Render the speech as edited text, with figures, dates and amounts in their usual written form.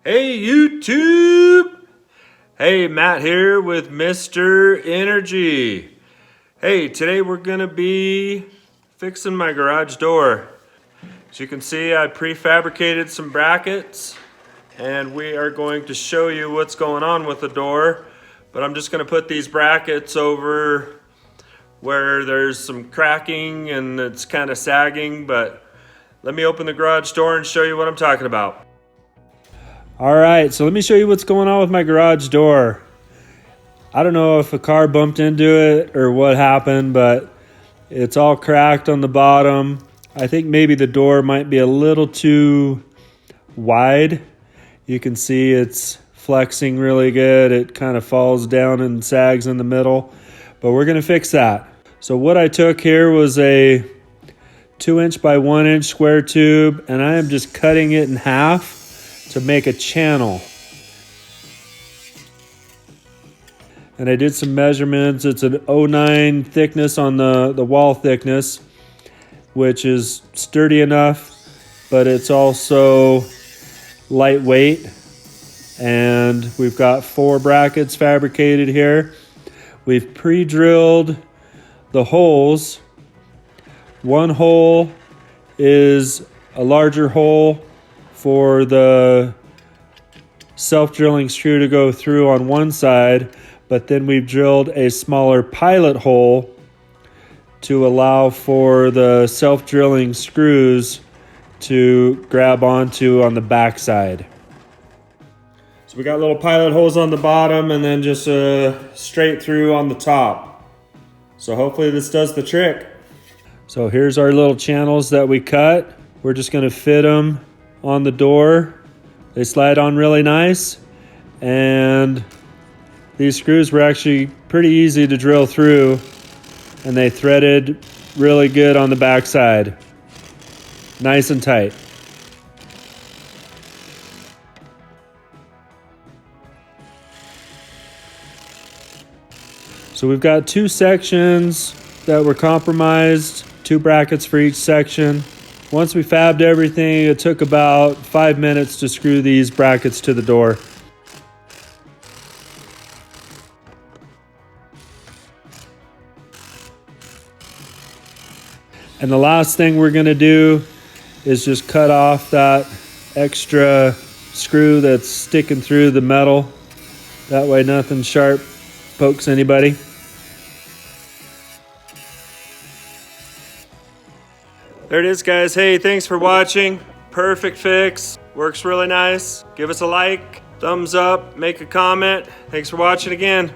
Hey YouTube! Hey, Matt here with Mr. Energy. Hey, today we're gonna be fixing my garage door. As you can see, I prefabricated some brackets and we are going to show you what's going on with the door. But I'm just gonna put these brackets over where there's some cracking and it's kind of sagging, but let me open the garage door and show you what I'm talking about. All right, so let me show you what's going on with my garage door. I don't know if a car bumped into it or what happened, but it's all cracked on the bottom. I think maybe the door might be a little too wide. You can see it's flexing really good. It kind of falls down and sags in the middle, but we're gonna fix that. So what I took here was a 2" by 1" square tube, and I am just cutting it in half to make a channel. And I did some measurements. It's an 0.9 thickness on the wall thickness, which is sturdy enough, but it's also lightweight. And we've got 4 brackets fabricated here. We've pre-drilled the holes. One hole is a larger hole for the self-drilling screw to go through on one side, but then we've drilled a smaller pilot hole to allow for the self-drilling screws to grab onto on the back side. So we got little pilot holes on the bottom and then just straight through on the top. So hopefully this does the trick. So here's our little channels that we cut. We're just gonna fit them on the door. They slide on really nice, and these screws were actually pretty easy to drill through, and they threaded really good on the back side. Nice and tight. So we've got 2 sections that were compromised, 2 brackets for each section. Once we fabbed everything, it took about 5 minutes to screw these brackets to the door. And the last thing we're gonna do is just cut off that extra screw that's sticking through the metal. That way nothing sharp pokes anybody. There it is, guys. Hey, thanks for watching. Perfect fix. Works really nice. Give us a like, thumbs up, make a comment. Thanks for watching again.